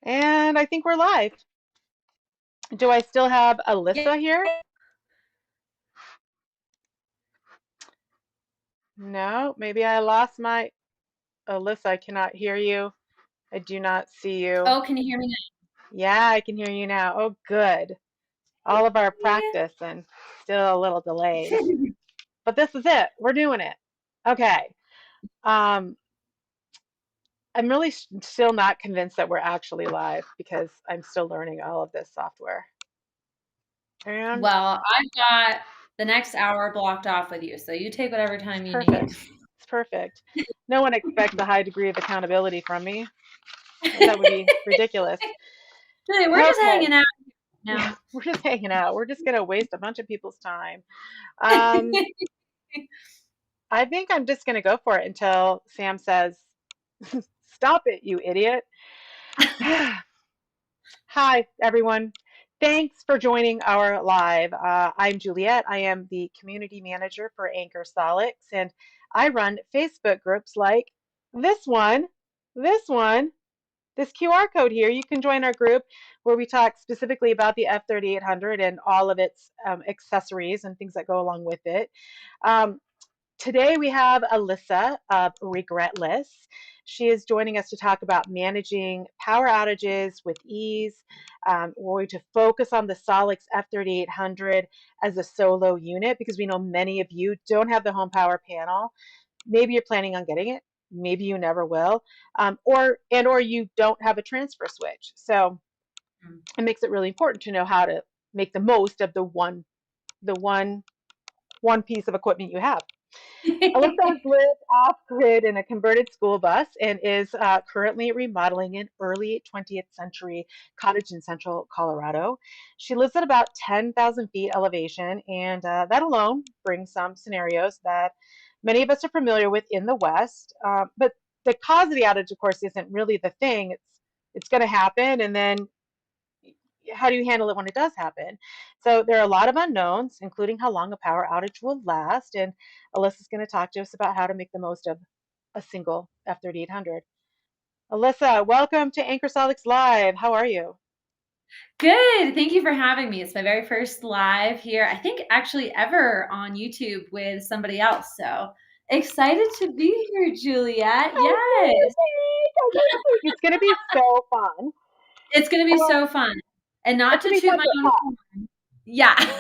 And I think we're live. Do I still have Yeah. Alyssa here? No, maybe I lost my Alyssa. I cannot hear you. I do not see you. Oh, can you hear me Yeah, I can hear you now. Oh, good. All of our practice and still a little delayed. now? But this is it. We're doing it. Okay. Um, I'm really still not convinced that we're actually live because I'm still learning all of this software. And Well, I've got the next hour blocked off with you, so you take whatever it's time you need. perfect. It's perfect. No one expects a high degree of accountability from me. That would be ridiculous. Really, we're just Okay. hanging out Yeah, now. we're just hanging out. We're just gonna waste a bunch of people's time. Um, I think I'm just gonna go for it until Sam says, "Stop it, you idiot." Hi, everyone. Thanks for joining our live. I'm Juliet. I am the community manager for Anker SOLIX, and I run Facebook groups like this one, this one, this QR code here. You can join our group where we talk specifically about the F3800 and all of its accessories and things that go along with it. Um, Today we have Alyssa of Regretless. She is joining us to talk about managing power outages with ease. We're going to focus on the SOLIX F3800 as a solo unit because we know many of you don't have the home power panel. Maybe you're planning on getting it. Maybe you never will, or you don't have a transfer switch. So it makes it really important to know how to make the most of the one piece of equipment you have. Alyssa has lived off grid in a converted school bus and is currently remodeling an early 20th century cottage in central Colorado. She lives at about 10,000 feet elevation, and that alone brings some scenarios that many of us are familiar with in the West. But the cause of the outage, of course, isn't really the thing. It's going to happen, and then how do you handle it when it does happen? So there are a lot of unknowns, including how long a power outage will last. And Alyssa's going to talk to us about how to make the most of a single F3800. Alyssa, welcome to Anchor Solix Live. How are you? Good. Thank you for having me. It's my very first live here. I think actually ever on YouTube with somebody else. So excited to be here, Juliet. Yes. It's going to be so fun. It's going to be Well, so fun. And not it's to going to be toot fun my to own talk. horn. Yeah.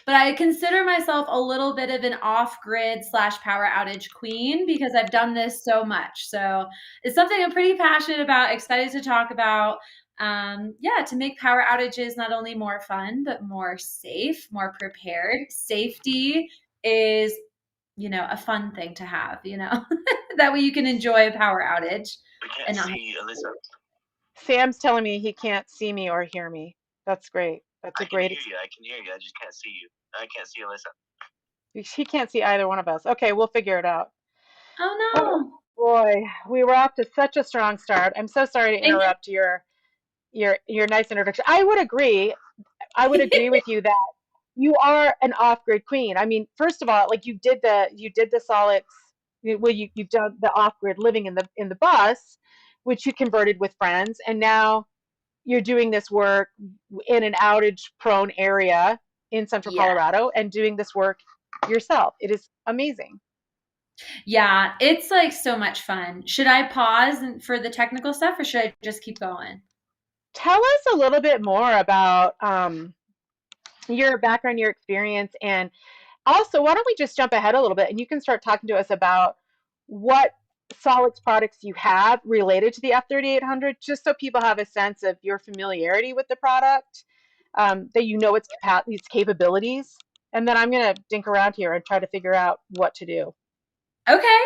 But I consider myself a little bit of an off-grid slash power outage queen because I've done this so much. So it's something I'm pretty passionate about, excited to talk about. Yeah, to make power outages not only more fun, but more safe, more prepared. Safety is, a fun thing to have. That way you can enjoy a power outage We can't and not have. see Alyssa. Sam's telling me he can't see me or hear me. That's great. That's a great. Hear you. I can hear you. I just can't see you. I can't see Alyssa. He can't see either one of us. Okay, we'll figure it out. Oh Oh no. boy, we were off to such a strong start. I'm so sorry to Thank interrupt your nice introduction. I would agree. I would agree with you that you are an off-grid queen. I mean, first of all, like you did the Solix, well, you've done the off-grid living in the bus, which you converted with friends, and now you're doing this work in an outage-prone area in Central Yeah. Colorado and doing this work yourself. It is amazing. Yeah, it's like so much fun. Should I pause for the technical stuff or should I just keep going? Tell us a little bit more about your background, your experience, and also, why don't we just jump ahead a little bit and you can start talking to us about what Solix products you have related to the F3800, just so people have a sense of your familiarity with the product, that you know its capabilities. And then I'm going to dink around here and try to figure out what to do. Okay.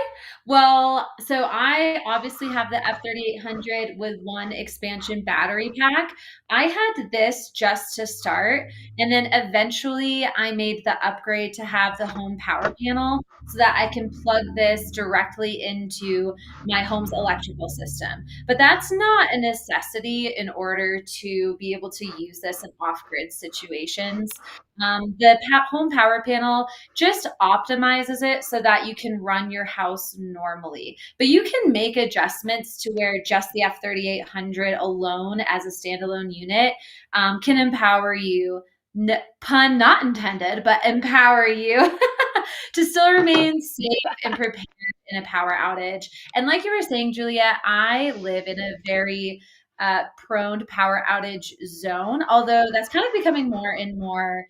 Well, so I obviously have the F3800 with one expansion battery pack. I had this just to start, and then eventually I made the upgrade to have the home power panel so that I can plug this directly into my home's electrical system. But that's not a necessity in order to be able to use this in off-grid situations. The home power panel just optimizes it so that you can run your house normally. But you can make adjustments to where just the F3800 alone as a standalone unit can empower you, pun not intended, but empower you to still remain safe and prepared in a power outage. And like you were saying, Julia, I live in a very prone to power outage zone, although that's kind of becoming more and more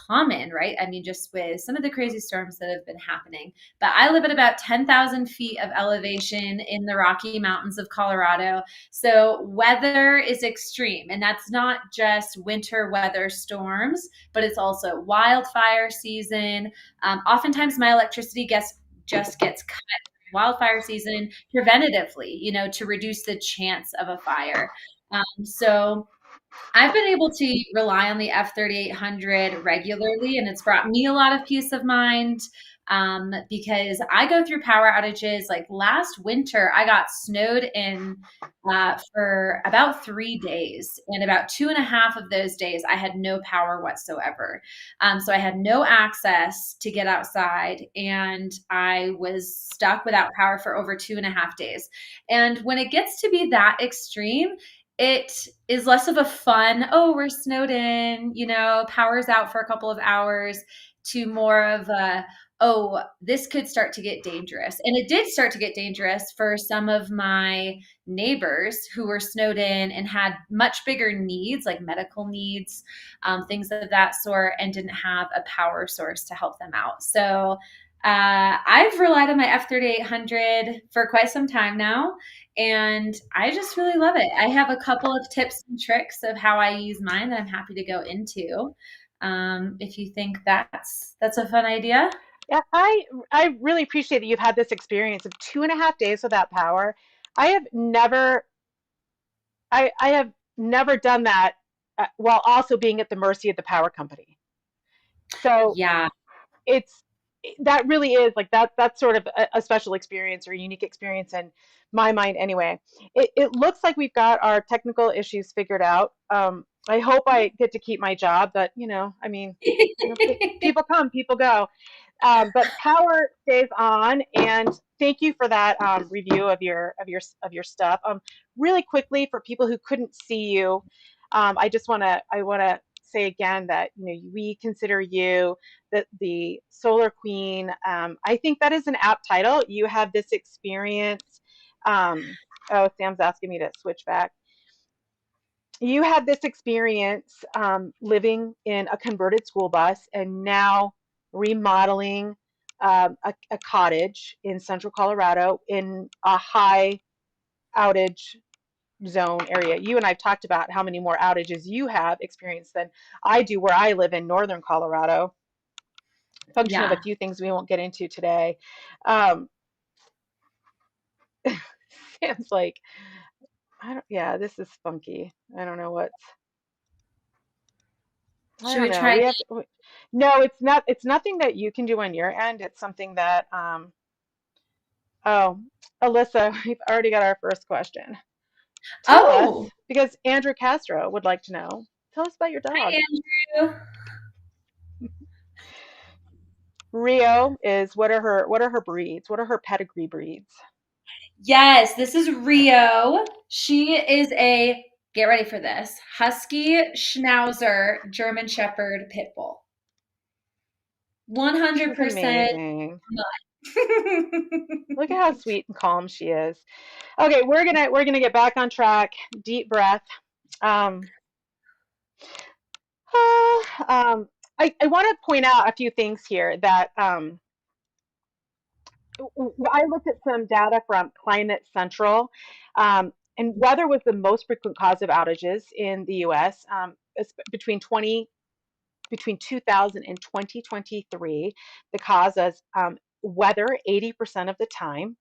common, right? I mean, just with some of the crazy storms that have been happening. But I live at about 10,000 feet of elevation in the Rocky Mountains of Colorado. So weather is extreme, and that's not just winter weather storms, but it's also wildfire season. Oftentimes, my electricity just gets cut wildfire season preventatively, to reduce the chance of a fire. So I've been able to rely on the F3800 regularly, and it's brought me a lot of peace of mind because I go through power outages. Like last winter, I got snowed in for about 3 days, and about 2.5 of those days, I had no power whatsoever. So I had no access to get outside, and I was stuck without power for over 2.5 days. And when it gets to be that extreme, it is less of a fun, oh, we're snowed in, power's out for a couple of hours, to more of a, oh, this could start to get dangerous. And it did start to get dangerous for some of my neighbors who were snowed in and had much bigger needs, like medical needs, things of that sort, and didn't have a power source to help them out. So I've relied on my F3800 for quite some time now, and I just really love it. I have a couple of tips and tricks of how I use mine that I'm happy to go into. If you think that's a fun idea. Yeah, I really appreciate that you've had this experience of 2.5 days without power. I have never I have never done that while also being at the mercy of the power company. So Yeah. it's that really is like that's sort of a special experience or a unique experience in my mind anyway. It looks like we've got our technical issues figured out. I hope I get to keep my job, but I mean, people come, people go. But power stays on, and thank you for that review of your stuff. Really quickly for people who couldn't see you, I want to say again that we consider you the Solar Queen. I think that is an apt title. You have this experience. Oh, Sam's asking me to switch back. You had this experience living in a converted school bus and now remodeling a cottage in central Colorado in a high outage zone area. You and I've talked about how many more outages you have experienced than I do where I live in northern Colorado. Function of a Yeah. few things we won't get into today. Um, Sam's like, I don't, yeah, this is funky. I don't know what's, I Should don't we know. try? We have to, no, it's not, it's nothing that you can do on your end. It's something that, oh, Alyssa, we've already got our first question. Tell us, Oh, because Andrew Castro would like to know, tell us about your hi, dog. Andrew. Rio is, what are her breeds? What are her pedigree breeds? Yes, this is Rio. She is a, get ready for this, Husky Schnauzer German Shepherd Pit Bull. She's 100% amazing. mud. Look at how sweet and calm she is. Okay, we're gonna get back on track. Deep breath. Um, I want to point out a few things here that I looked at some data from Climate Central, and weather was the most frequent cause of outages in the U.S. Between 2000 and 2023. The cause is weather 80% of the time.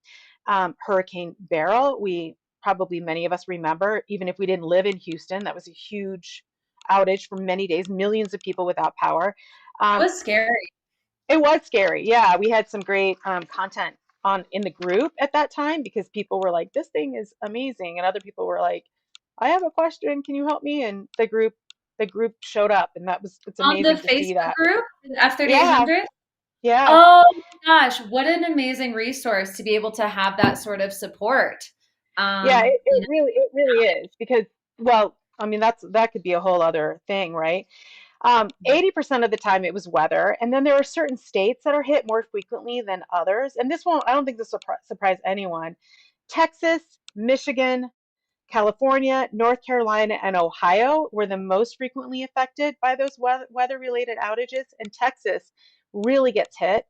Hurricane Beryl, we probably many of us remember, even if we didn't live in Houston, that was a huge outage for many days, millions of people without power. That Um, was scary. it was scary. Yeah, we had some great content on in the group at that time because people were like, "This thing is amazing," and other people were like, "I have a question. Can you help me?" And the group the group showed up, and it's On the amazing to see Facebook that. group, Yeah, F3800? yeah, Oh my gosh, what an amazing resource to be able to have that sort of support. yeah. You know, It really is because, well, I mean, that could be a whole other thing, right? 80% of the time it was weather, and then there are certain states that are hit more frequently than others. And this won't, I don't think this will surprise anyone. Texas, Michigan, California, North Carolina, and Ohio were the most frequently affected by those weather-related outages, and Texas really gets hit.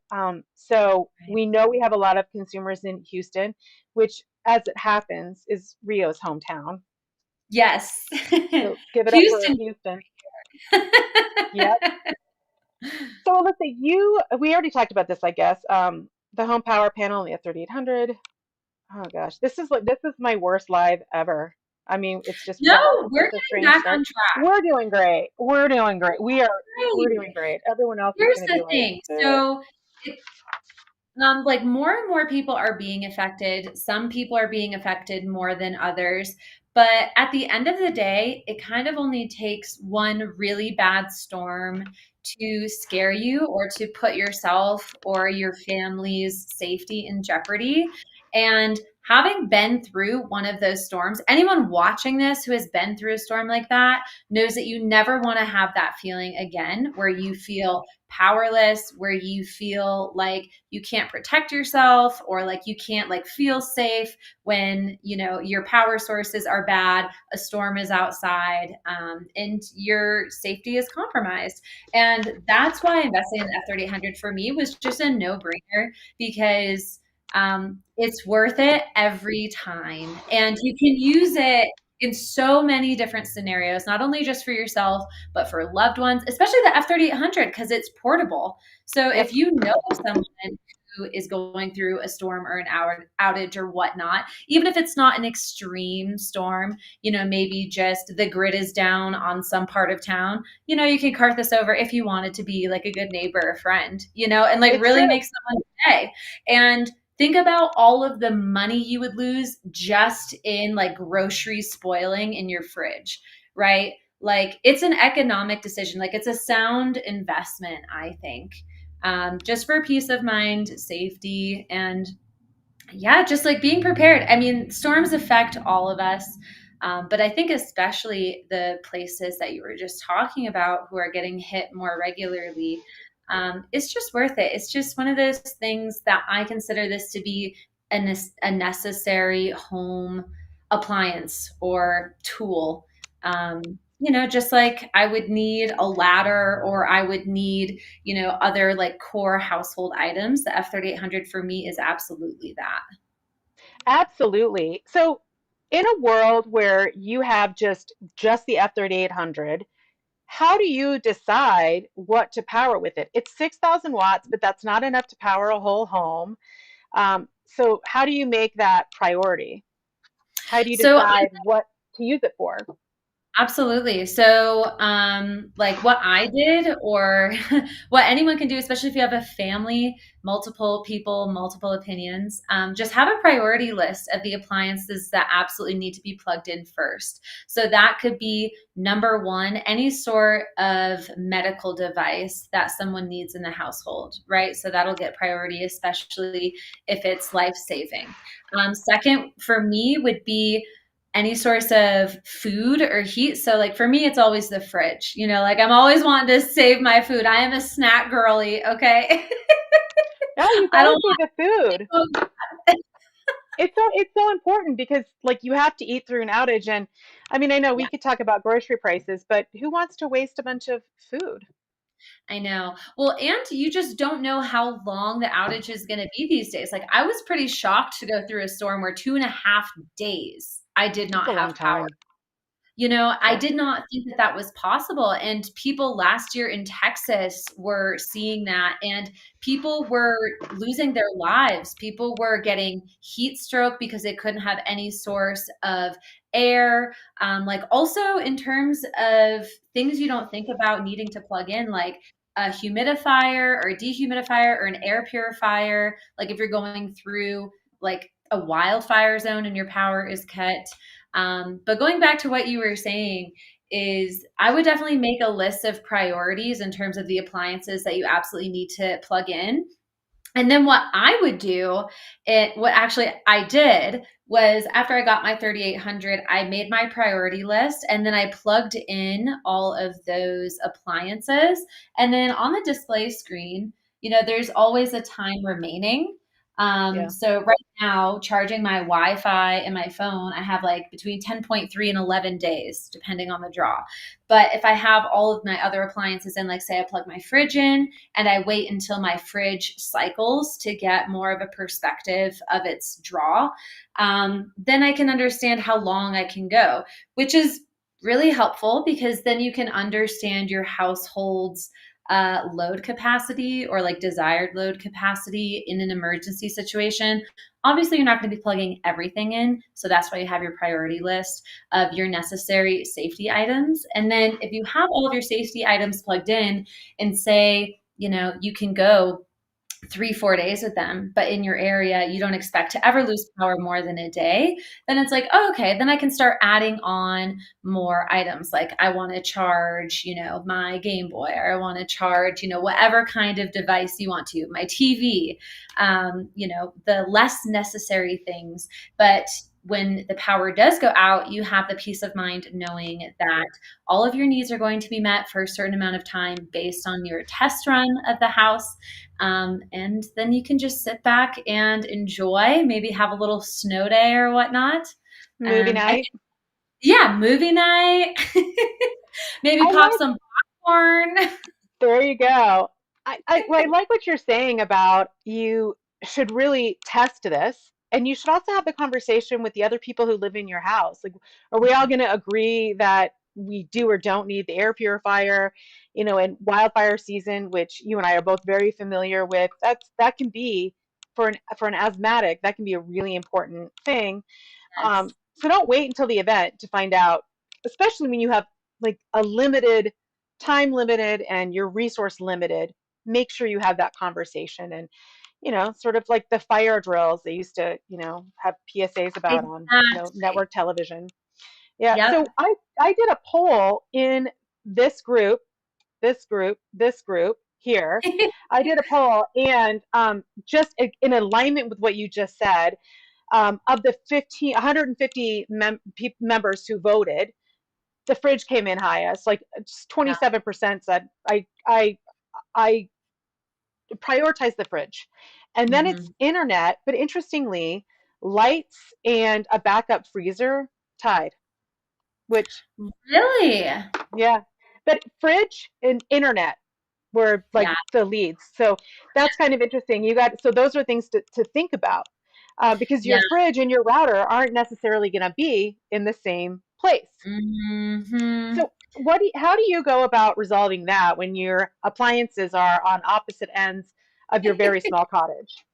So right. we know we have a lot of consumers in Houston, which, as it happens, is Rio's hometown. Yes. So give it up for Houston. Houston. Yep. So let's see, we already talked about this, I guess. The home power panel, the F3800. Oh gosh, this is my worst live ever. I mean, it's just No, it's we're such a getting strange back start. on track. We're doing great. We're doing great. We're Great. doing great. Everyone else is Here's going to be the like, thing. So, it, like more and more people are being affected. Some people are being affected more than others. But at the end of the day, it kind of only takes one really bad storm to scare you or to put yourself or your family's safety in jeopardy. And having been through one of those storms, anyone watching this who has been through a storm like that knows that you never want to have that feeling again where you feel powerless, where you feel like you can't protect yourself or like you can't like feel safe when you know your power sources are bad, a storm is outside, and your safety is compromised. And that's why investing in the F3800 for me was just a no-brainer because it's worth it every time, and you can use it in so many different scenarios, not only just for yourself, but for loved ones, especially the F3800 because it's portable. So if yep, you know someone who is going through a storm or an outage or whatnot, even if it's not an extreme storm, you know, maybe just the grid is down on some part of town, you know, you can cart this over if you wanted to be like a good neighbor or friend, you know, and like it's really true. make someone's day. And think about all of the money you would lose just in like groceries spoiling in your fridge, right? Like it's an economic decision. Like it's a sound investment, I think, just for peace of mind, safety, and yeah, just like being prepared. I mean, storms affect all of us, but I think especially the places that you were just talking about who are getting hit more regularly. It's just worth it. It's just one of those things that I consider this to be a necessary home appliance or tool. You know, just like I would need a ladder or I would need, you know, other like core household items. The F3800 for me is absolutely that. Absolutely. So in a world where you have just the F3800, how do you decide what to power with it? It's 6,000 watts, but that's not enough to power a whole home. So how do you make that priority? How do you So decide what to use it for? absolutely. So, like what I did, or what anyone can do, especially if you have a family, multiple people, multiple opinions, just have a priority list of the appliances that absolutely need to be plugged in first. So, that could be number one, any sort of medical device that someone needs in the household, right? So, that'll get priority, especially if it's life saving. Second, for me, would be any source of food or heat. So like for me, it's always the fridge. You know, like I'm always wanting to save my food. I am a snack girly. Okay, No, you I got don't to save the food. want. It's so important because like you have to eat through an outage, and I mean I know we Yeah, could talk about grocery prices, but who wants to waste a bunch of food? I know. Well, and you just don't know how long the outage is going to be these days. Like I was pretty shocked to go through a storm where 2.5 days I did It's not a long have power. time. You know, I Yeah. did not think that that was possible. And people last year in Texas were seeing that, and people were losing their lives. People were getting heat stroke because they couldn't have any source of air. Like, also in terms of things you don't think about needing to plug in, like a humidifier or a dehumidifier or an air purifier. Like, if you're going through like a wildfire zone and your power is cut, but going back to what you were saying, is I would definitely make a list of priorities in terms of the appliances that you absolutely need to plug in. And then what I would do, what actually I did was after I got my 3800, I made my priority list and then I plugged in all of those appliances. And then on the display screen, there's always a time remaining. Yeah. So right now, charging my Wi-Fi and my phone, I have like between 10.3 and 11 days, depending on the draw. But if I have all of my other appliances in, like say I plug my fridge in, and I wait until my fridge cycles to get more of a perspective of its draw, then I can understand how long I can go, which is really helpful because then you can understand your household's load capacity or like desired load capacity in an emergency situation. Obviously, you're not going to be plugging everything in. So that's why you have your priority list of your necessary safety items. And then if you have all of your safety items plugged in and say, you can go 3, 4 days with them, but in your area, you don't expect to ever lose power more than a day, then it's like, oh, okay, then I can start adding on more items. Like I want to charge, my Game Boy, or I want to charge, whatever kind of device you want to, my TV, the less necessary things. But when the power does go out, you have the peace of mind knowing that all of your needs are going to be met for a certain amount of time based on your test run of the house. And then you can just sit back and enjoy, maybe have a little snow day or whatnot. Movie I night. Yeah, movie night. Maybe I pop like some popcorn. There you go. I like what you're saying about you should really test this, and you should also have the conversation with the other people who live in your house. Like, are we all going to agree that we do or don't need the air purifier? In wildfire season, which you and I are both very familiar with, that can be for an asthmatic, that can be a really important thing. Yes. So don't wait until the event to find out, especially when you have like a limited time limited and your resource limited. Make sure you have that conversation and sort of like the fire drills they used to, have PSAs about on, Exactly. network television. Yeah. Yep. So I did a poll in this group, this group here. I did a poll and just in alignment with what you just said, of the 150 members who voted, the fridge came in highest. Like just Yeah. 27% said I prioritize the fridge, and then it's Mhm. internet. But interestingly, lights and a backup freezer tied. Which Really? yeah, but fridge and internet were like Yeah. the leads. So that's kind of interesting. So those are things to think about, because Yeah. your fridge and your router aren't necessarily going to be in the same place. Mhm. So how do you go about resolving that when your appliances are on opposite ends of your very small cottage?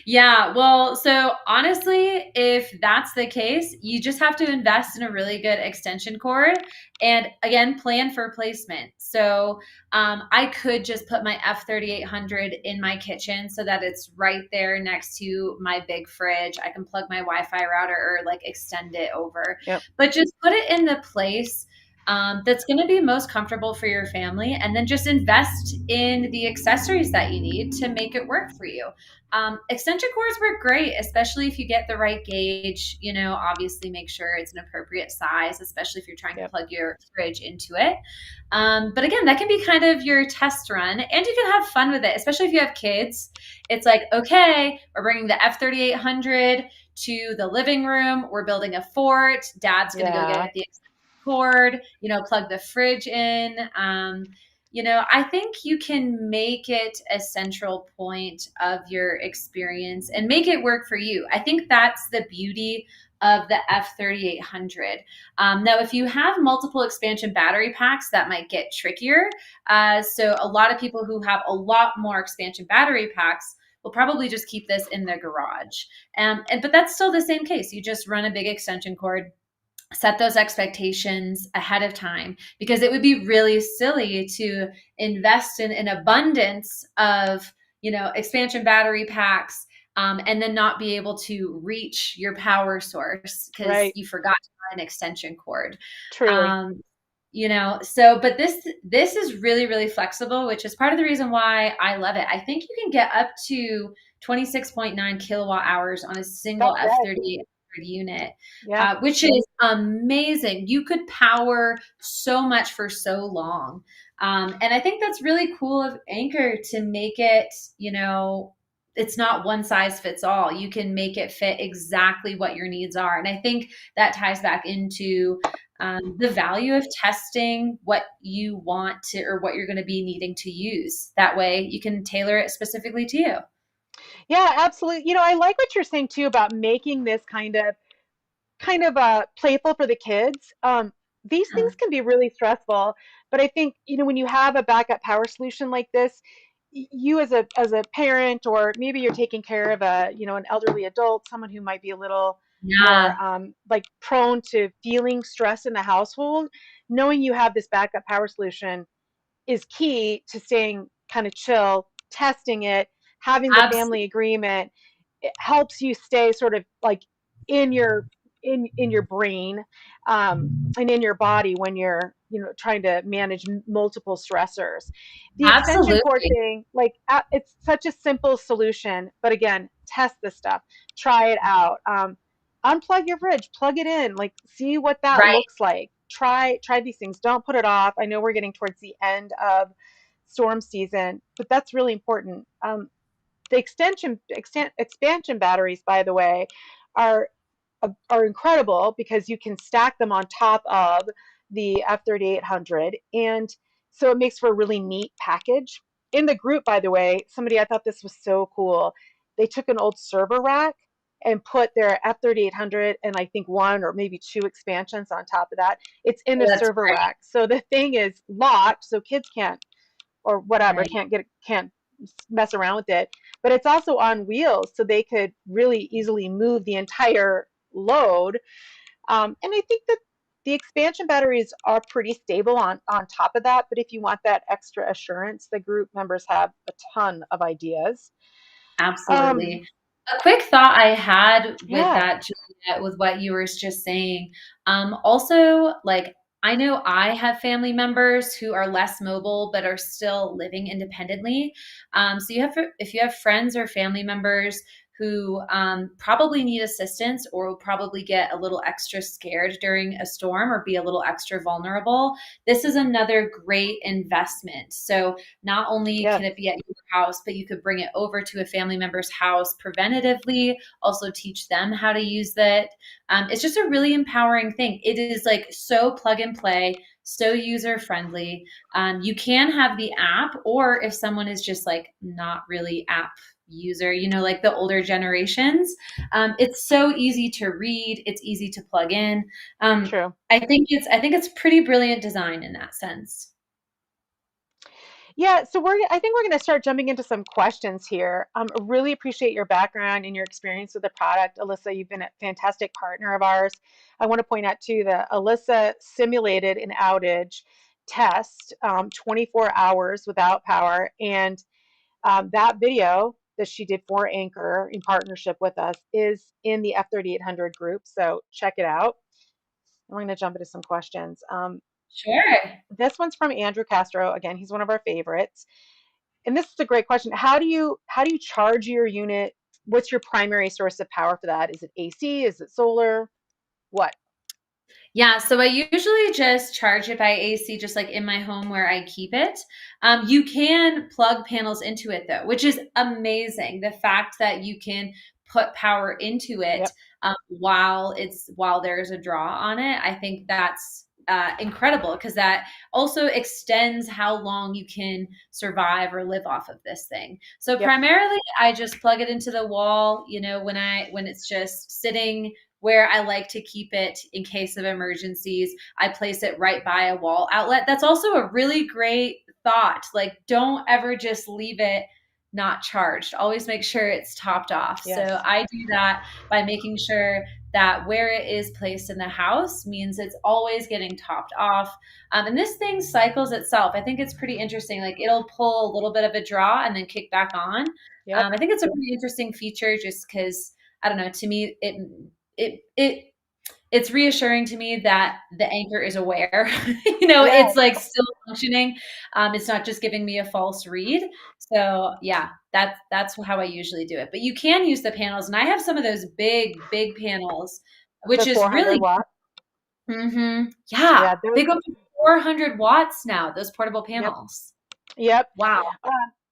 Yeah, well, so honestly, if that's the case, you just have to invest in a really good extension cord and again, plan for placement. So I could just put my F3800 in my kitchen so that it's right there next to my big fridge. I can plug my Wi Fi router or like extend it over, Yep, but just put it in the place. That's going to be most comfortable for your family, and then just invest in the accessories that you need to make it work for you. Extension cords work great, especially if you get the right gauge. Obviously make sure it's an appropriate size, especially if you're trying to yep, plug your fridge into it. But again, that can be kind of your test run, and you can have fun with it, especially if you have kids. It's like, okay, we're bringing the F3800 to the living room. We're building a fort. Dad's going to go yeah, get the extension cord, plug the fridge in. I think you can make it a central point of your experience and make it work for you. I think that's the beauty of the F3800. Now, if you have multiple expansion battery packs, that might get trickier. So, a lot of people who have a lot more expansion battery packs will probably just keep this in their garage. But that's still the same case. You just run a big extension cord, set those expectations ahead of time, because it would be really silly to invest in an abundance of expansion battery packs, and then not be able to reach your power source because right, you forgot to buy an extension cord. truly. um, So but this is really, really flexible, which is part of the reason why I love it. I think you can get up to 26.9 kilowatt hours on a single That's right. F38 unit, Yeah. which is amazing. You could power so much for so long. And I think that's really cool of Anker to make it, it's not one size fits all. You can make it fit exactly what your needs are. And I think that ties back into the value of testing what you want to, or what you're going to be needing to use. That way you can tailor it specifically to you. Yeah, absolutely. I like what you're saying too about making this kind of playful for the kids. These things can be really stressful, but I think when you have a backup power solution like this, you as a parent, or maybe you're taking care of an elderly adult, someone who might be a little more Yeah, like prone to feeling stress in the household, knowing you have this backup power solution is key to staying kind of chill, testing it, having the family absolutely. agreement. It helps you stay sort of like in your in your brain, and in your body when you're trying to manage multiple stressors. The extension cord Absolutely. thing, like, it's such a simple solution, but again, test this stuff, try it out. Unplug your fridge, plug it in, like, see what that Right. looks like. Try these things, don't put it off. I know we're getting towards the end of storm season, but that's really important. The expansion batteries, by the way, are are incredible because you can stack them on top of the F3800, and so it makes for a really neat package. In the group, by the way, somebody, I thought this was so cool. They took an old server rack and put their F3800 and I think one or maybe two expansions on top of that. It's in Oh, a that's server great. rack, so the thing is locked, so kids can't, or whatever, Right. can't mess around with it. But it's also on wheels, so they could really easily move the entire load. And I think that the expansion batteries are pretty stable on top of that. But if you want that extra assurance, the group members have a ton of ideas. Um, Absolutely. A quick thought I had with yeah. that, Juliet, with what you were just saying. Also, like, I know I have family members who are less mobile but are still living independently. So if you have friends or family members who probably need assistance or will probably get a little extra scared during a storm or be a little extra vulnerable, this is another great investment. So not only Yes. can it be at your house, but you could bring it over to a family member's house preventatively, also teach them how to use it. It's just a really empowering thing. It is like so plug and play, so user friendly. You can have the app, or if someone is just like not really app user, like the older generations, it's so easy to read. It's easy to plug in. Um, True. I think it's pretty brilliant design in that sense. Yeah, so I think we're going to start jumping into some questions here. I really appreciate your background and your experience with the product. Alyssa, you've been a fantastic partner of ours. I want to point out too that Alyssa simulated an outage test, 24 hours without power, and that video that she did for Anchor in partnership with us is in the F3800 group. So check it out. And we're going to jump into some questions. Sure. This one's from Andrew Castro. Again, he's one of our favorites. And this is a great question. How do you charge your unit? What's your primary source of power for that? Is it AC? Is it solar? What? Yeah, so I usually just charge it by AC, just like in my home where I keep it. You can plug panels into it though, which is amazing. The fact that you can put power into it Yep. while there's a draw on it, I think that's incredible because that also extends how long you can survive or live off of this thing. So Yep. primarily, I just plug it into the wall. When it's just sitting where I like to keep it in case of emergencies. I place it right by a wall outlet. That's also a really great thought. Like, don't ever just leave it not charged. Always make sure it's topped off. So Yes. I do that by making sure that where it is placed in the house means it's always getting topped off. And this thing cycles itself. I think it's pretty interesting. Like it'll pull a little bit of a draw and then kick back on. Yep. I think it's a pretty interesting feature just because I don't know. To me, it it's reassuring to me that the Anker is aware. Yes, It's like still functioning. It's not just giving me a false read. So yeah, that's how I usually do it. But you can use the panels, and I have some of those big panels, the which is 400 really watt. yeah. Yeah, those. They go to 400 watts now. Those portable Yep. panels. Yep. Wow.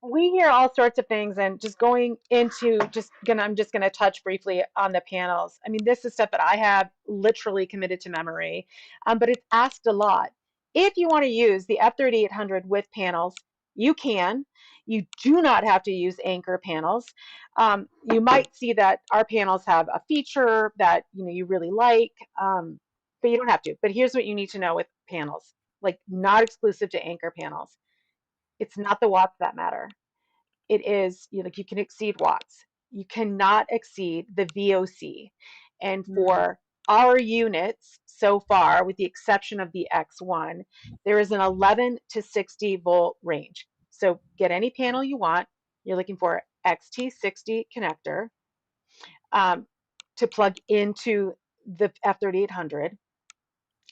We hear all sorts of things, and just going into I'm just gonna touch briefly on the panels. I mean, this is stuff that I have literally committed to memory, but it's asked a lot. If you want to use the F3800 with panels, you can. You do not have to use Anker panels. You might see that our panels have a feature that you really like, but you don't have to. But here's what you need to know with panels, like not exclusive to Anker panels. It's not the watts that matter. It is, like, you can exceed watts. You cannot exceed the VOC. And Mm, for our units so far, with the exception of the X1, there is an 11 to 60 volt range. So get any panel you want. You're looking for XT60 connector um, to plug into the F3800.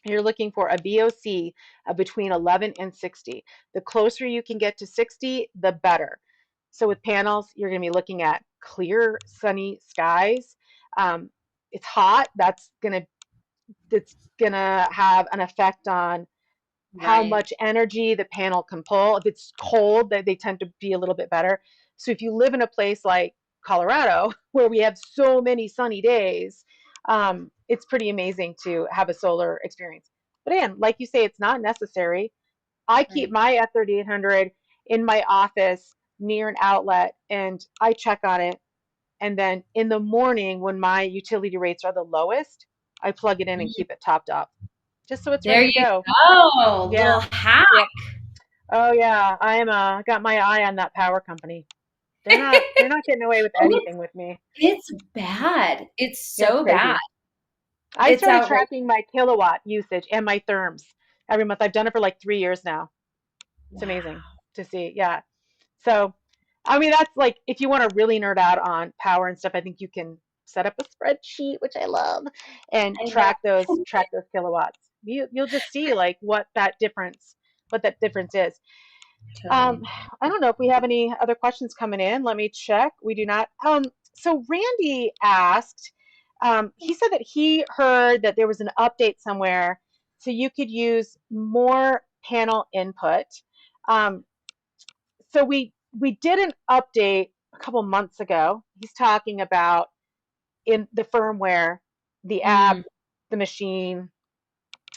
You're looking for a VOC of between 11 and 60. The closer you can get to 60, the better. So with panels, you're going to be looking at clear, sunny skies. It's hot. That's gonna have an effect on how right. much energy the panel can pull. If it's cold, they tend to be a little bit better. So if you live in a place like Colorado, where we have so many sunny days, it's pretty amazing to have a solar experience. But again, like you say, it's not necessary. I keep Right. my F3800 in my office near an outlet, and I check on it. And then in the morning, when my utility rates are the lowest, I plug it in and keep it topped up, just so it's There ready to you go. go. Yeah. Little hack. Yep. Oh yeah, got my eye on that power company. They're not getting away with Oh, anything with me. it's bad. It's Yeah, it's so bad. crazy. I It's started outrageous. tracking my kilowatt usage and my therms every month. I've done it for like 3 years now. It's amazing Wow. to see. Yeah. So, I mean, that's like if you want to really nerd out on power and stuff, I think you can set up a spreadsheet, which I love, and I track those kilowatts. You'll just see like what that difference is. Um, totally. I don't know if we have any other questions coming in. Let me check. We do not. So Randy asked, he said that he heard that there was an update somewhere so you could use more panel input. Um, so we did an update a couple months ago. He's talking about in the firmware, the app, Mm, the machine.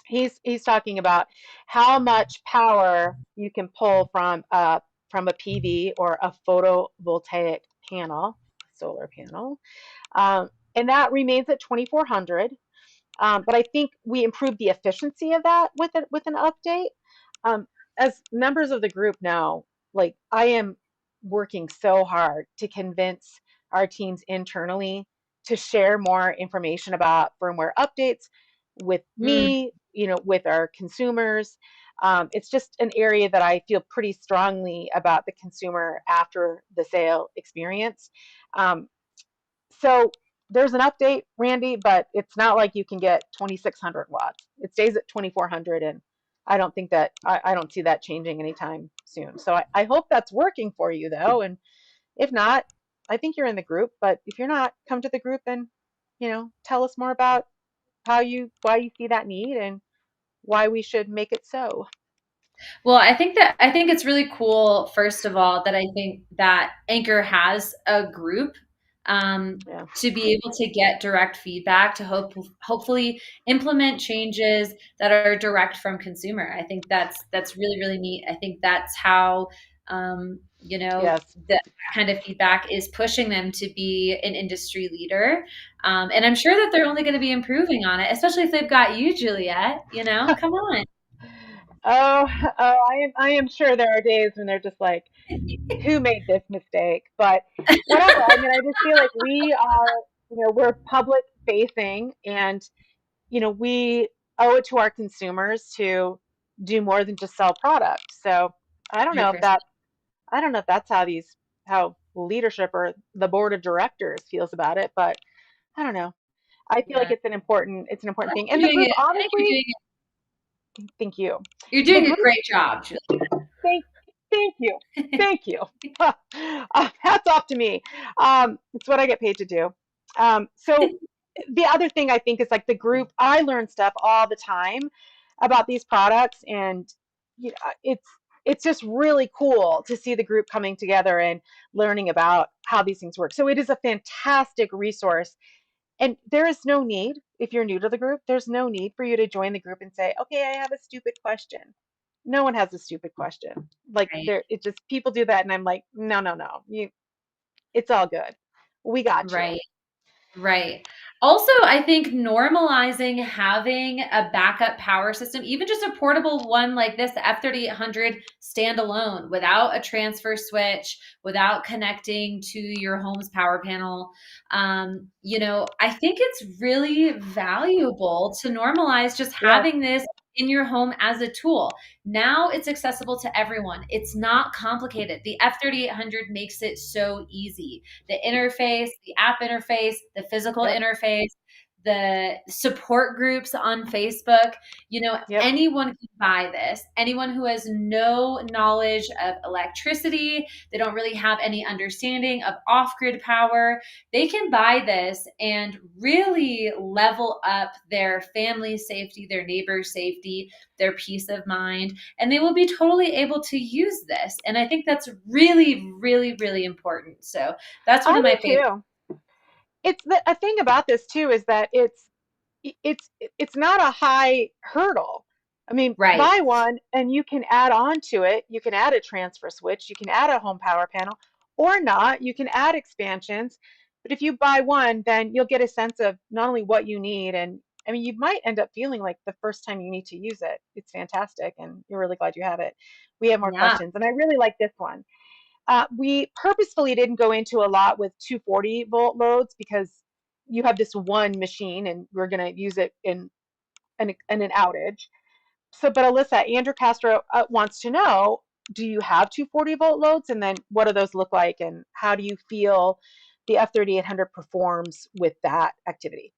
He's talking about how much power you can pull from a PV or a photovoltaic panel, solar panel, and that remains at 2400. But I think we improved the efficiency of that with an update. Um, as members of the group know, like I am working so hard to convince our teams internally to share more information about firmware updates with mm. me, with our consumers. It's just an area that I feel pretty strongly about the consumer after the sale experience. Um, so there's an update, Randy, but it's not like you can get 2600 watts. It stays at 2400, and I don't see that changing anytime soon. So I hope that's working for you though. And if not, I think you're in the group. But if you're not, come to the group and tell us more about why you see that need and why we should make it so. Well, I think it's really cool, first of all, that I think that Anchor has a group Yeah. to be able to get direct feedback to hopefully implement changes that are direct from consumer. I think that's really, really neat. I think that's how Yes. that kind of feedback is pushing them to be an industry leader. And I'm sure that they're only going to be improving on it, especially if they've got you, Juliet. Come on. Oh, I am sure there are days when they're just like, who made this mistake? But whatever. I mean, I just feel like we're public facing, and we owe it to our consumers to do more than just sell products. So I don't know if 100%. that's how leadership or the board of directors feels about it, but I don't know. I feel like Yeah. it's an important thing. And You're the doing group, it. I think honestly, thank you. you're The doing a group, great job, Julie. thank, thank you, thank you. Hats off to me. It's what I get paid to do. So the other thing I think is like the group, I learn stuff all the time about these products, and you know, it's just really cool to see the group coming together and learning about how these things work. So it is a fantastic resource. And there is no need, if you're new to the group, there's no need for you to join the group and say, okay, I have a stupid question. No one has a stupid question. Like Right. there, it just people do that, and I'm like, no, no, no. It's all good. We got you. Right. Right. Also, I think normalizing having a backup power system, even just a portable one like this, the F3800 standalone without a transfer switch, without connecting to your home's power panel. I think it's really valuable to normalize just Yes, having this in your home as a tool. Now it's accessible to everyone. It's not complicated. The F3800 makes it so easy. The interface, the app interface, the physical yep, interface, the support groups on Facebook. yep. Anyone can buy this. Anyone who has no knowledge of electricity, they don't really have any understanding of off grid power, they can buy this and really level up their family safety, their neighbor's safety, their peace of mind, and they will be totally able to use this. And I think that's really, really, really important. So that's one I of my do favorite. too. It's a thing about this too is that it's not a high hurdle. I mean, Right. buy one and you can add on to it. You can add a transfer switch, you can add a home power panel, or not. You can add expansions. But if you buy one, then you'll get a sense of not only what you need, and I mean, you might end up feeling like the first time you need to use it, it's fantastic, and you're really glad you have it. We have more Yeah. questions, and I really like this one. We purposefully didn't go into a lot with 240-volt loads because you have this one machine and we're going to use it in an outage. So, but Alyssa, Andrew Castro wants to know, do you have 240-volt loads? And then what do those look like? And how do you feel the F3800 performs with that activity?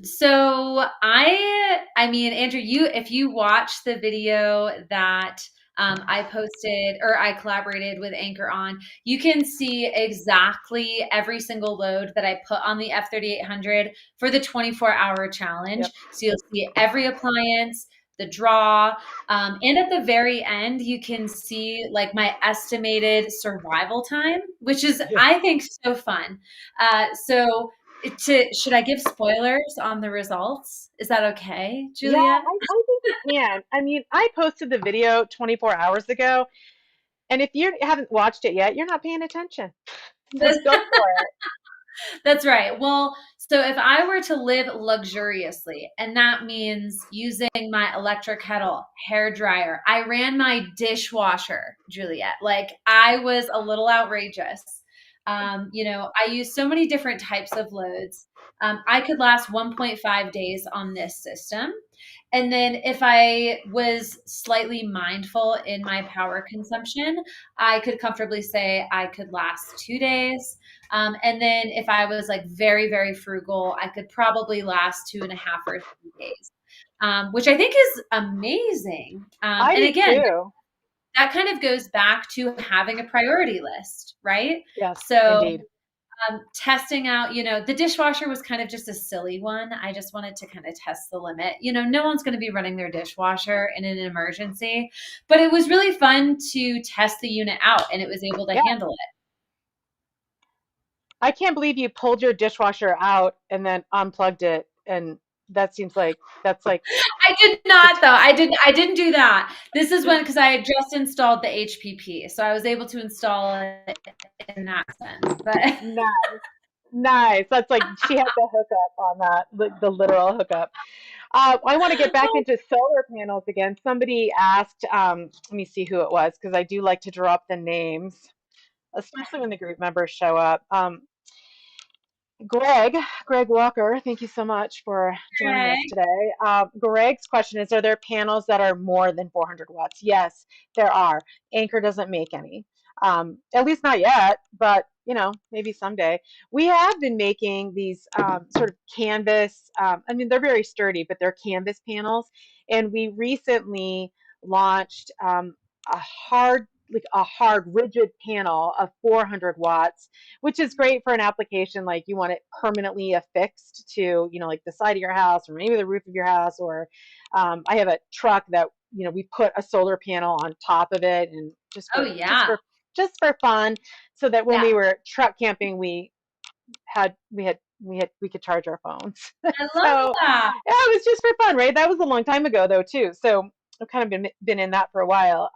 So I mean, Andrew, if you watch the video that I posted or I collaborated with Anker on, you can see exactly every single load that I put on the F3800 for the 24-hour challenge. Yep. So you'll see every appliance, the draw, and at the very end, you can see like my estimated survival time, which is, Yeah. I think, so fun. Should I give spoilers on the results? Is that okay, Yeah, Julia? I think you can. I mean, I posted the video 24 hours ago, and if you haven't watched it yet, you're not paying attention. Just go for it. That's right. Well, so if I were to live luxuriously, and that means using my electric kettle, hair dryer, I ran my dishwasher, Juliet. Like I was a little outrageous. I use so many different types of loads. I could last 1.5 days on this system. And then if I was slightly mindful in my power consumption, I could comfortably say I could last 2 days. And then if I was like very, very frugal, I could probably last 2.5 or 3 days, which I think is amazing. I And do again, too. that kind of goes back to having a priority list, right? Yes, So indeed. testing out, the dishwasher was kind of just a silly one. I just wanted to kind of test the limit. No one's going to be running their dishwasher in an emergency, but it was really fun to test the unit out and it was able to Yeah. handle it. I can't believe you pulled your dishwasher out and then unplugged it. And that seems like that's like I did not though. I didn't do that. This is because I had just installed the HPP. So I was able to install it in that sense. But nice. Nice. That's like she had the hookup on that, the literal hookup. I want to get back into solar panels again. Somebody asked, let me see who it was, because I do like to drop the names, especially when the group members show up. Greg Walker, thank you so much for joining us Greg, today. Greg's question is, are there panels that are more than 400 watts? Yes, there are. Anker doesn't make any. At least not yet, but maybe someday. We have been making these sort of canvas. I mean, they're very sturdy, but they're canvas panels. And we recently launched a hard, like a hard, rigid panel of 400 watts, which is great for an application like you want it permanently affixed to, like the side of your house or maybe the roof of your house. Or I have a truck that we put a solar panel on top of it, and just Oh for just yeah. for just for fun, so that when Yeah. we were truck camping, we could charge our phones. I love So that. yeah, it was just for fun, right? That was a long time ago though too. So I've kind of been in that for a while.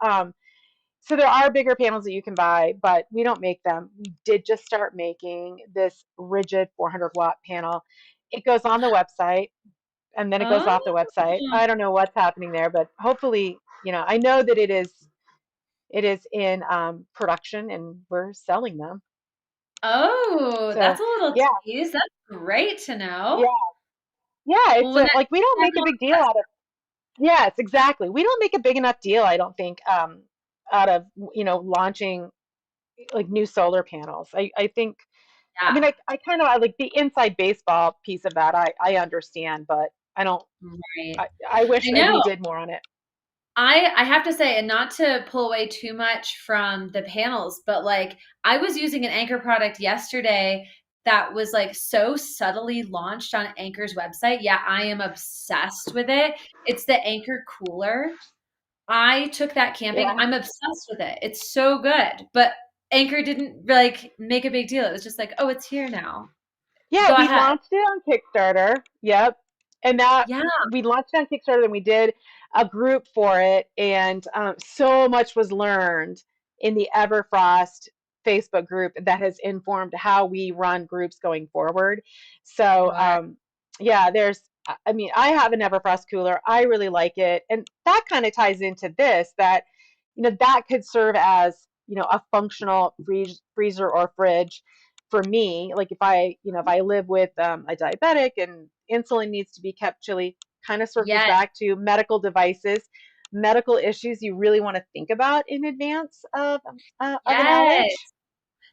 So there are bigger panels that you can buy, but we don't make them. We did just start making this rigid 400-watt panel. It goes on the website and then it goes off the Oh. website. I don't know what's happening there, but hopefully, I know that it is in production and we're selling them. Oh, that's So a little yeah, tease. That's great to yeah, know. yeah. Well, It's when that like we don't back make a on big the deal out of. Yes, exactly. We don't make a big enough deal, I don't think, out of launching like new solar panels. I think. I mean, yeah, I kind of like the inside baseball piece of that. I understand, but I don't. right. I wish I that we know. did more on it. I have to say, and not to pull away too much from the panels, but like I was using an Anker product yesterday that was like so subtly launched on Anker's website. Yeah, I am obsessed with it. It's the Anker cooler. I took that camping. Yeah. I'm obsessed with it. It's so good. But Anker didn't like make a big deal. It was just like, oh, it's here now. Yeah, Go we ahead. launched it on Kickstarter. Yep. And that Yeah, we launched it on Kickstarter and we did a group for it. And so much was learned in the EverFrost Facebook group that has informed how we run groups going forward. So, sure. yeah, I mean, I have an EverFrost cooler. I really like it. And that kind of ties into this that, that could serve as, a functional freezer or fridge for me. Like if I live with a diabetic and insulin needs to be kept chilly, kind of circles Yes. back to medical devices, medical issues you really want to think about in advance of an Yes. outage.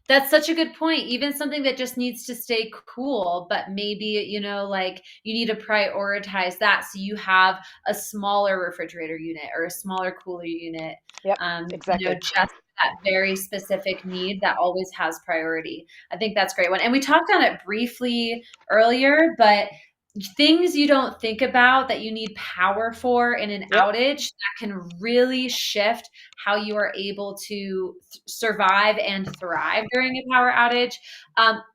That's such a good point. Even something that just needs to stay cool, but maybe, like you need to prioritize that so you have a smaller refrigerator unit or a smaller cooler unit, Yep, exactly. just that very specific need that always has priority. I think that's a great one. And we talked on it briefly earlier, but things you don't think about that you need power for in an Yep, outage that can really shift how you are able to survive and thrive during a power outage.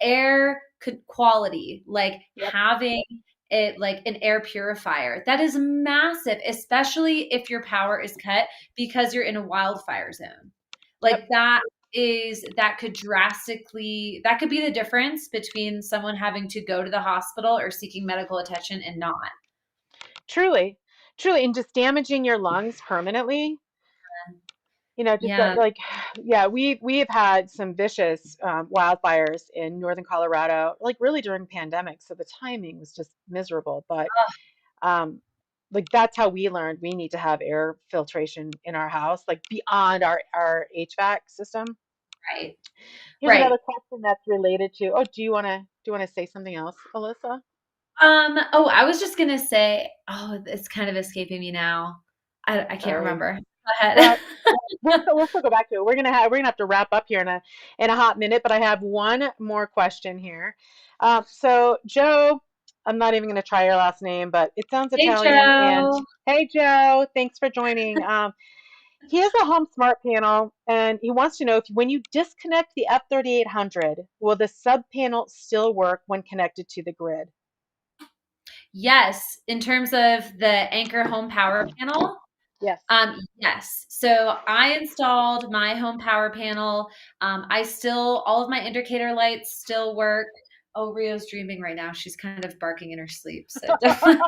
Air quality, like yep, having it like an air purifier, that is massive, especially if your power is cut because you're in a wildfire zone. yep. Like that could be the difference between someone having to go to the hospital or seeking medical attention and not. Truly, truly, and just damaging your lungs permanently. Just Yeah. like, yeah, we have had some vicious wildfires in northern Colorado, like really during pandemic. So the timing was just miserable. But um, like that's how we learned we need to have air filtration in our house, like beyond our HVAC system. Right. Here's Right. another question that's related to. Oh, do you want to say something else, Alyssa? Oh, I was just gonna say, oh, it's kind of escaping me now. I can't Sorry. remember. Go ahead. Well, we'll still go back to it. We're gonna have to wrap up here in a hot minute, but I have one more question here. So Joe, I'm not even gonna try your last name, but it sounds Hey, Italian. And Joe. hey, Joe, thanks for joining. He has a home smart panel, and he wants to know if when you disconnect the F3800, will the sub panel still work when connected to the grid? Yes, in terms of the Anker home power panel, Yes. yes. So I installed my home power panel. All of my indicator lights still work. Oh, Rio's dreaming right now. She's kind of barking in her sleep. So definitely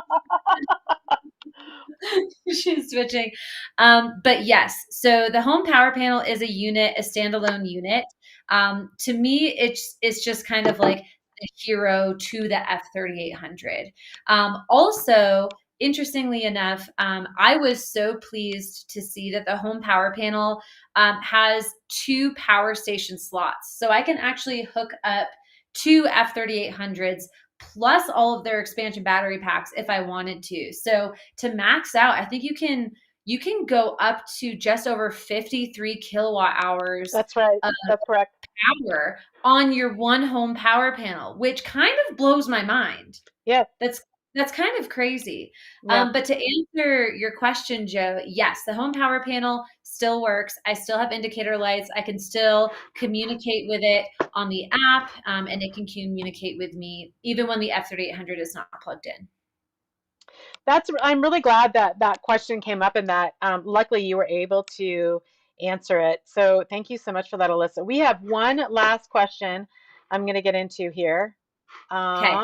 she's switching. But yes, so the home power panel is a unit, a standalone unit. To me, it's just kind of like the hero to the F3800. Also, interestingly enough, I was so pleased to see that the home power panel has 2 power station slots. So I can actually hook up 2 F3800s plus all of their expansion battery packs if I wanted to. So to max out, I think you can go up to just over 53 kilowatt hours That's right. of That's correct. power on your one home power panel, which kind of blows my mind. Yes. That's that's kind of crazy. Yeah. But to answer your question, Joe, yes, the home power panel still works. I still have indicator lights. I can still communicate with it on the app, and it can communicate with me even when the F3800 is not plugged in. I'm really glad that that question came up and that luckily you were able to answer it. So thank you so much for that, Alyssa. We have one last question I'm going to get into here. Okay.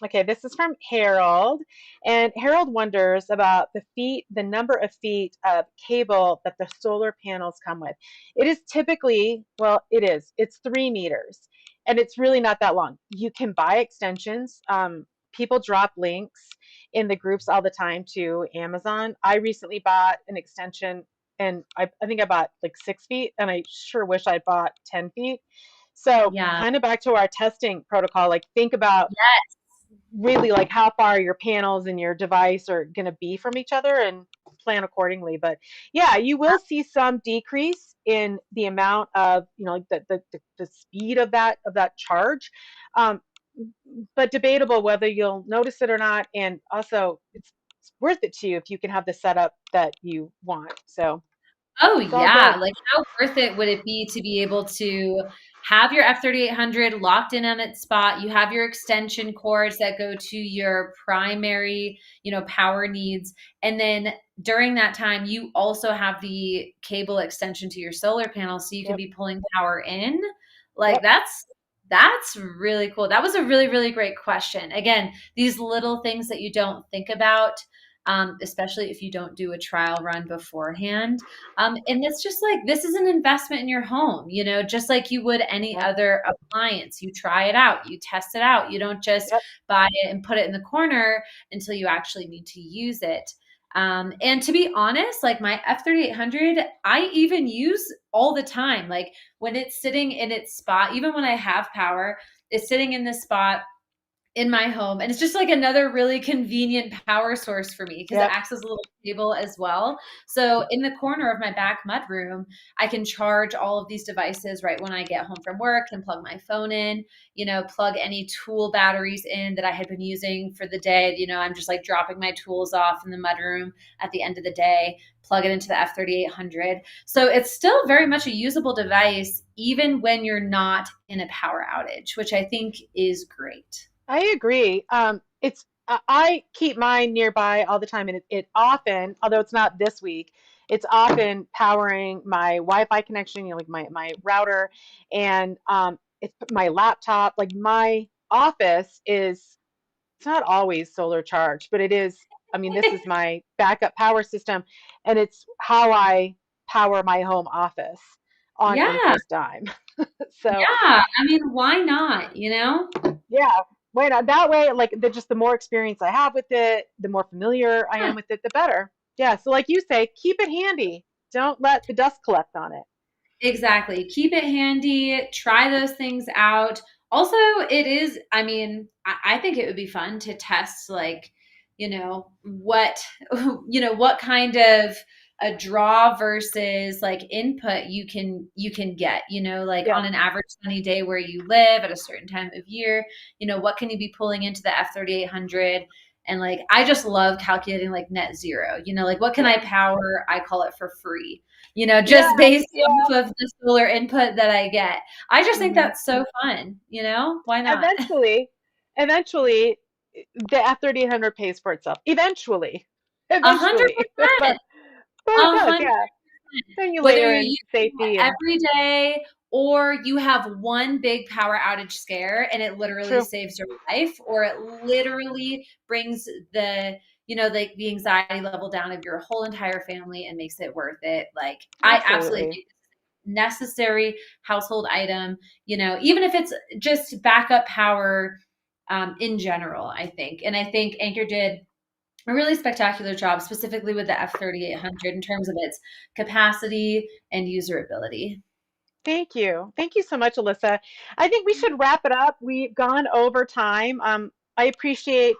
Okay, this is from Harold, and Harold wonders about the number of feet of cable that the solar panels come with. It is typically, well, it's 3 meters, and it's really not that long. You can buy extensions. People drop links in the groups all the time to Amazon. I recently bought an extension, and I think I bought like 6 feet, and I sure wish I bought 10 feet. So Yeah. kind of back to our testing protocol, like think about Yes. really like how far your panels and your device are going to be from each other and plan accordingly. But yeah, you will see some decrease in the amount of, like the speed of that charge. Um, but debatable whether you'll notice it or not. And also it's worth it to you if you can have the setup that you want. So Oh it's all yeah, good. like how worth it would it be to be able to have your F3800 locked in on its spot? You have your extension cords that go to your primary, power needs, and then during that time you also have the cable extension to your solar panel so you can Yep. be pulling power in. Like Yep. that's really cool. That was a really really great question. Again, these little things that you don't think about, especially if you don't do a trial run beforehand, and it's just like this is an investment in your home, just like you would any Yep. other appliance. You try it out, you test it out. You don't just Yep. buy it and put it in the corner until you actually need to use it. And to be honest, like my F3800, I even use all the time. Like when it's sitting in its spot, even when I have power, it's sitting in this spot in my home. And it's just like another really convenient power source for me because it Yep. acts as a little table as well. So in the corner of my back mudroom, I can charge all of these devices right when I get home from work and plug my phone in, plug any tool batteries in that I had been using for the day. I'm just like dropping my tools off in the mudroom at the end of the day, plug it into the F3800. So it's still very much a usable device, even when you're not in a power outage, which I think is great. I agree. I keep mine nearby all the time, and it often, although it's not this week, it's often powering my Wi-Fi connection, like my router, and it's my laptop. Like my office is, it's not always solar charged, but it is. I mean, this is my backup power system, and it's how I power my home office on Yeah. Anker's dime. So Yeah, I mean, why not, yeah, why not? That way, like just the more experience I have with it, the more familiar I Yeah, am with it, the better. Yeah. So like you say, keep it handy. Don't let the dust collect on it. exactly. Keep it handy, try those things out. Also, it is, I mean, I think it would be fun to test like, what, what kind of a draw versus like input you can get, like Yeah. on an average sunny day where you live at a certain time of year, what can you be pulling into the F3800? And like, I just love calculating like net zero, like what can Yeah. I power? I call it for free, Yeah. just based Yeah. off of the solar input that I get. I just think Hmm. that's so fun, Why not? Eventually, the F3800 pays for itself. Eventually. A hundred Eventually. but percent. it A does, hundred. yeah. Then you Whether layer you're in using safety it and every day or you have one big power outage scare and it literally true. saves your life, or it literally brings the anxiety level down of your whole entire family and makes it worth it. Like I absolutely Absolutely. think necessary household item, even if it's just backup power in general, I think. And I think Anchor did a really spectacular job, specifically with the F3800 in terms of its capacity and usability. Thank you. Thank you so much, Alyssa. I think we should wrap it up. We've gone over time. I appreciate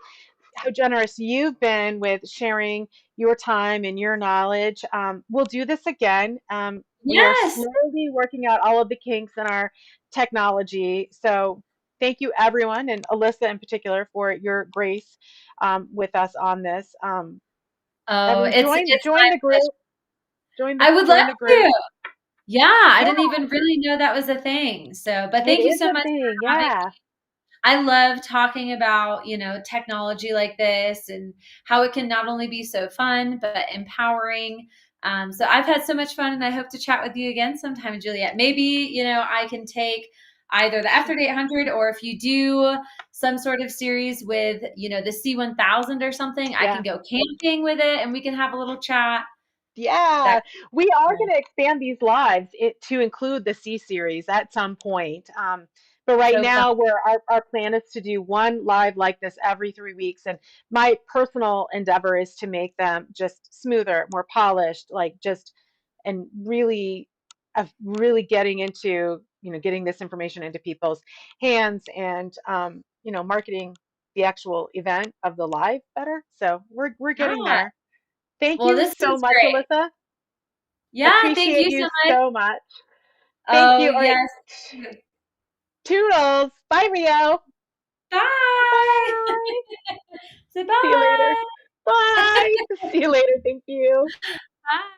how generous you've been with sharing your time and your knowledge. We'll do this again. We are Yes. slowly working out all of the kinks in our technology. So thank you, everyone, and Alyssa in particular, for your grace with us on this. Oh, Everyone, it's join my the pleasure. group. I would love Join the group. to. Yeah, I Yeah, didn't even really know that was a thing. So, but it thank you is so a much thing. for having. Yeah, I love talking about, technology like this and how it can not only be so fun, but empowering. So I've had so much fun and I hope to chat with you again sometime, Juliet. Maybe, I can take either the sure. F3800 or if you do some sort of series with, the C1000 or something, I can Yeah. go camping with it and we can have a little chat. That Yeah, we are cool. going to expand these lives to include the C series at some point. But right So fun. now, our plan is to do one live like this every 3 weeks. And my personal endeavor is to make them just smoother, more polished, like just, and really, really getting into, getting this information into people's hands and, marketing the actual event of the live better. So we're getting Yeah. there. Thank Well, you this so is much, great. Alyssa. Yeah. Thank Appreciate you so you much. so much. Thank Oh, you. All right. yes. Toodles. Bye, Rio. Bye. Bye. Say See you later. bye. Bye. See you later. Thank you. Bye.